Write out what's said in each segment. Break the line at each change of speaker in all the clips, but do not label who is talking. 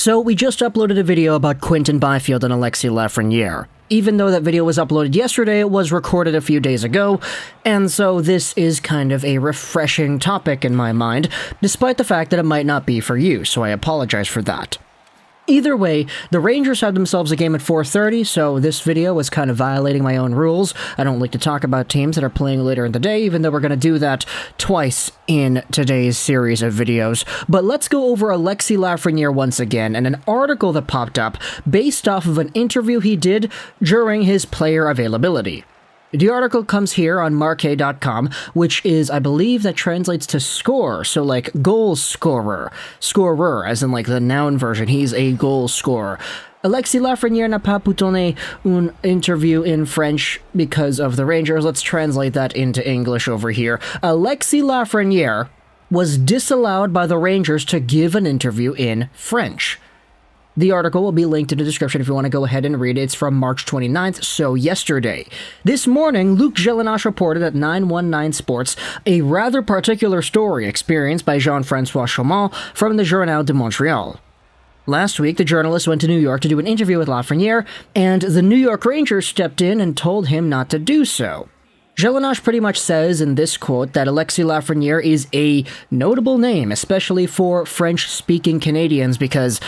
So we just uploaded a video about Quinton Byfield and Alexis Lafreniere. Even though that video was uploaded yesterday, it was recorded a few days ago, and so this is kind of a refreshing topic in my mind, despite the fact that it might not be for you, so I apologize for that. Either way, the Rangers have themselves a game at 4:30, so this video was kind of violating my own rules. I don't like to talk about teams that are playing later in the day, even though we're going to do that twice in today's series of videos. But let's go over Alexis Lafreniere once again, and an article that popped up based off of an interview he did during his player availability. The article comes here on marquee.com, which is, I believe, that translates to score, so like goal scorer. Scorer, as in like the noun version, he's a goal scorer. Alexis Lafreniere n'a pas pu donner un interview in French because of the Rangers. Let's translate that into English over here. Alexis Lafreniere was disallowed by the Rangers to give an interview in French. The article will be linked in the description if you want to go ahead and read it. It's from March 29th, so yesterday. This morning, Luc Gélinache reported at 919 Sports a rather particular story experienced by Jean-François Chaumont from the Journal de Montréal. Last week, the journalist went to New York to do an interview with Lafreniere, and the New York Rangers stepped in and told him not to do so. Gélinache pretty much says in this quote that Alexis Lafreniere is a notable name, especially for French-speaking Canadians, because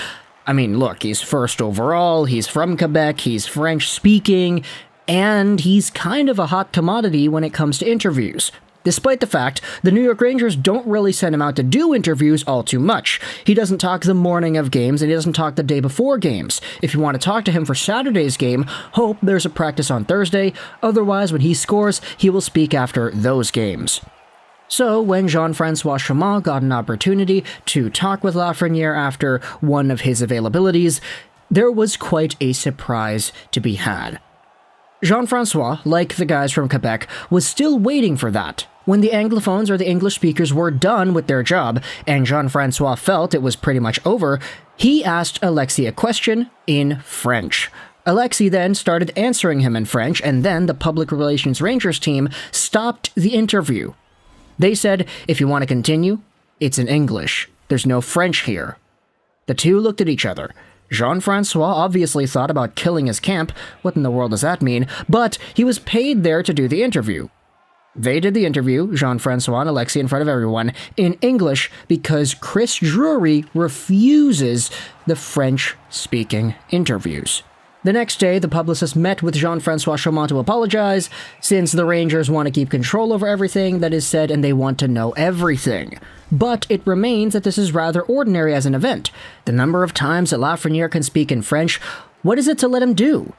I mean, look, he's first overall, he's from Quebec, he's French-speaking, and he's kind of a hot commodity when it comes to interviews. Despite the fact, the New York Rangers don't really send him out to do interviews all too much. He doesn't talk the morning of games, and he doesn't talk the day before games. If you want to talk to him for Saturday's game, hope there's a practice on Thursday. Otherwise, when he scores, he will speak after those games. So, when Jean-François Chaumont got an opportunity to talk with Lafreniere after one of his availabilities, there was quite a surprise to be had. Jean-François, like the guys from Quebec, was still waiting for that. When the Anglophones or the English speakers were done with their job, and Jean-François felt it was pretty much over, he asked Alexis a question in French. Alexis then started answering him in French, and then the Public Relations Rangers team stopped the interview. They said, if you want to continue, it's in English. There's no French here. The two looked at each other. Jean-François obviously thought about killing his camp. What in the world does that mean? But he was paid there to do the interview. They did the interview, Jean-François and Alexis in front of everyone, in English because Chris Drury refuses the French-speaking interviews. The next day, the publicist met with Jean-François Chaumont to apologize, since the Rangers want to keep control over everything that is said and they want to know everything. But it remains that this is rather ordinary as an event. The number of times that Lafreniere can speak in French, what is it to let him do?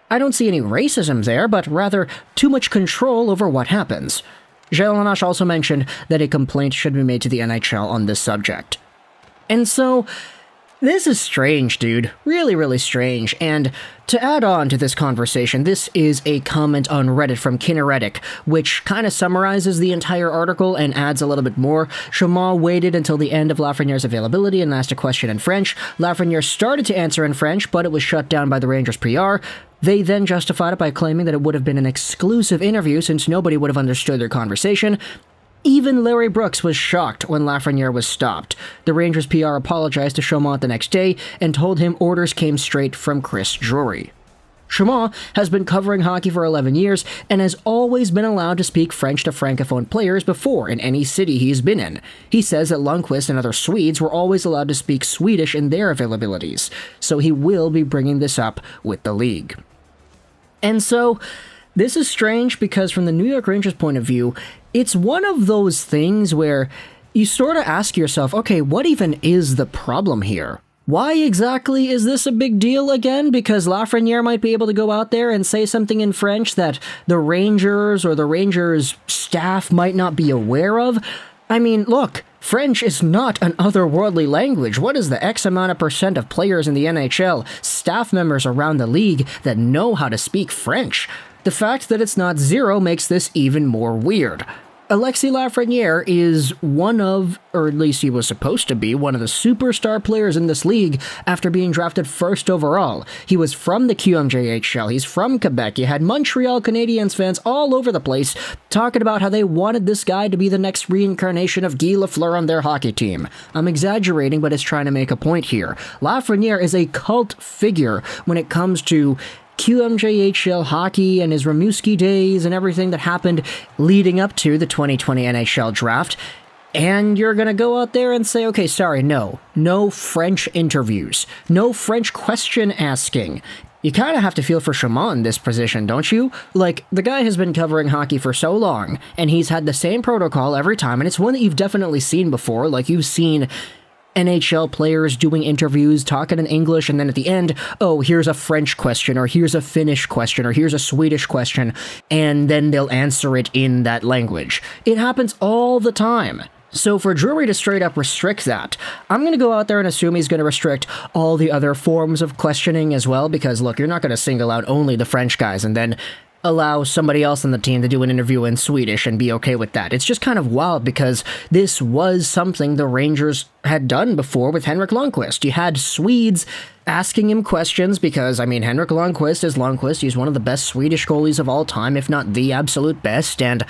I don't see any racism there, but rather too much control over what happens. Gélinache also mentioned that a complaint should be made to the NHL on this subject. And so, this is strange, dude. Really, really strange. And to add on to this conversation, this is a comment on Reddit from Kineretic, which kind of summarizes the entire article and adds a little bit more. Chaumont waited until the end of Lafreniere's availability and asked a question in French. Lafreniere started to answer in French, but it was shut down by the Rangers PR. They then justified it by claiming that it would have been an exclusive interview since nobody would have understood their conversation. Even Larry Brooks was shocked when Lafreniere was stopped. The Rangers PR apologized to Chaumont the next day and told him orders came straight from Chris Drury. Chaumont has been covering hockey for 11 years and has always been allowed to speak French to Francophone players before in any city he's been in. He says that Lundqvist and other Swedes were always allowed to speak Swedish in their availabilities, so he will be bringing this up with the league. And so, this is strange because from the New York Rangers' point of view, it's one of those things where you sort of ask yourself, okay, what even is the problem here? Why exactly is this a big deal again? Because Lafreniere might be able to go out there and say something in French that the Rangers or the Rangers staff might not be aware of? I mean, look, French is not an otherworldly language. What is the X amount of percent of players in the NHL, staff members around the league that know how to speak French? The fact that it's not zero makes this even more weird. Alexis Lafreniere is one of, or at least he was supposed to be, one of the superstar players in this league after being drafted first overall. He was from the QMJHL, he's from Quebec. You had Montreal Canadiens fans all over the place talking about how they wanted this guy to be the next reincarnation of Guy Lafleur on their hockey team. I'm exaggerating, but it's trying to make a point here. Lafreniere is a cult figure when it comes to QMJHL hockey and his Rimouski days and everything that happened leading up to the 2020 NHL Draft. And you're gonna go out there and say, okay, sorry, no French interviews, no French question asking. You kind of have to feel for Chaman in this position, don't you? Like, the guy has been covering hockey for so long, and he's had the same protocol every time, and it's one that you've definitely seen before. Like, you've seen NHL players doing interviews, talking in English, and then at the end, oh, here's a French question, or here's a Finnish question, or here's a Swedish question, and then they'll answer it in that language. It happens all the time. So for Drury to straight up restrict that, I'm going to go out there and assume he's going to restrict all the other forms of questioning as well, because look, you're not going to single out only the French guys and then allow somebody else on the team to do an interview in Swedish and be okay with that. It's just kind of wild because this was something the Rangers had done before with Henrik Lundqvist. You had Swedes asking him questions because, I mean, Henrik Lundqvist is Lundqvist. He's one of the best Swedish goalies of all time, if not the absolute best, and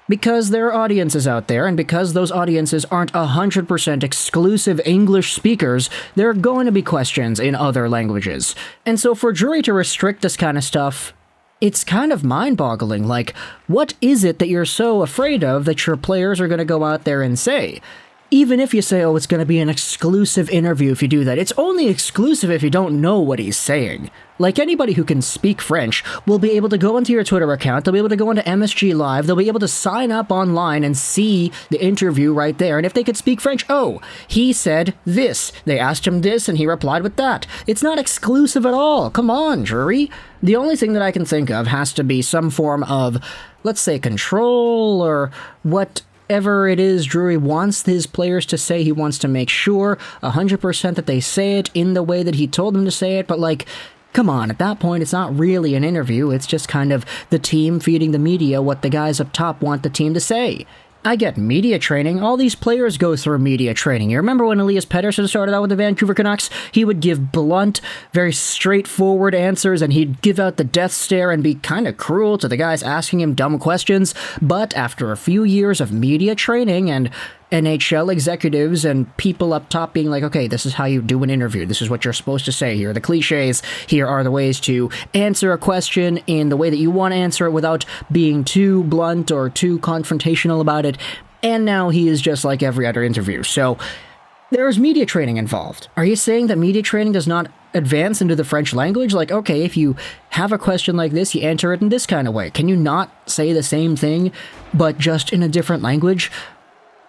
because there are audiences out there, and because those audiences aren't 100% exclusive English speakers, there are going to be questions in other languages. And so for Drury to restrict this kind of stuff, it's kind of mind-boggling. Like, what is it that you're so afraid of that your players are going to go out there and say? Even if you say, oh, it's going to be an exclusive interview if you do that, it's only exclusive if you don't know what he's saying. Like, anybody who can speak French will be able to go into your Twitter account, they'll be able to go into MSG Live, they'll be able to sign up online and see the interview right there, and if they could speak French, oh, he said this, they asked him this, and he replied with that. It's not exclusive at all. Come on, Drury. The only thing that I can think of has to be some form of, let's say, control, or whatever it is Drury wants his players to say. He wants to make sure 100% that they say it in the way that he told them to say it, but like, come on, at that point, it's not really an interview, it's just kind of the team feeding the media what the guys up top want the team to say. I get media training. All these players go through media training. You remember when Elias Pettersson started out with the Vancouver Canucks? He would give blunt, very straightforward answers, and he'd give out the death stare and be kind of cruel to the guys asking him dumb questions. But after a few years of media training and NHL executives and people up top being like, okay, this is how you do an interview. This is what you're supposed to say. Here are the cliches. Here are the ways to answer a question in the way that you want to answer it without being too blunt or too confrontational about it. And now he is just like every other interview. So there's media training involved. Are you saying that media training does not advance into the French language? Like, okay, if you have a question like this, you answer it in this kind of way. Can you not say the same thing, but just in a different language?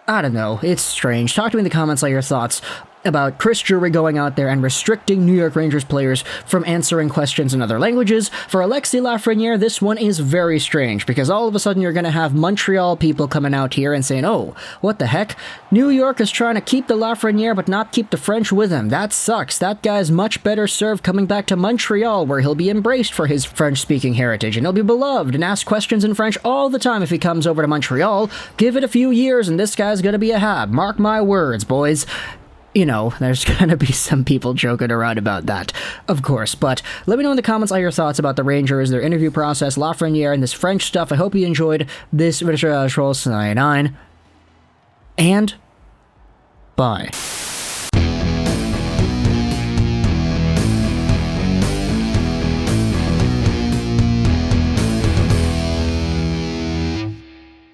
I don't know, it's strange. Talk to me in the comments on your thoughts about Chris Drury going out there and restricting New York Rangers players from answering questions in other languages. For Alexis Lafreniere, this one is very strange, because all of a sudden you're going to have Montreal people coming out here and saying, oh, what the heck? New York is trying to keep the Lafreniere but not keep the French with him. That sucks. That guy's much better served coming back to Montreal, where he'll be embraced for his French-speaking heritage, and he'll be beloved and ask questions in French all the time if he comes over to Montreal. Give it a few years and this guy's going to be a hab. Mark my words, boys. You know, there's going to be some people joking around about that, of course. But let me know in the comments all your thoughts about the Rangers, their interview process, Lafreniere, and this French stuff. I hope you enjoyed this video. And bye.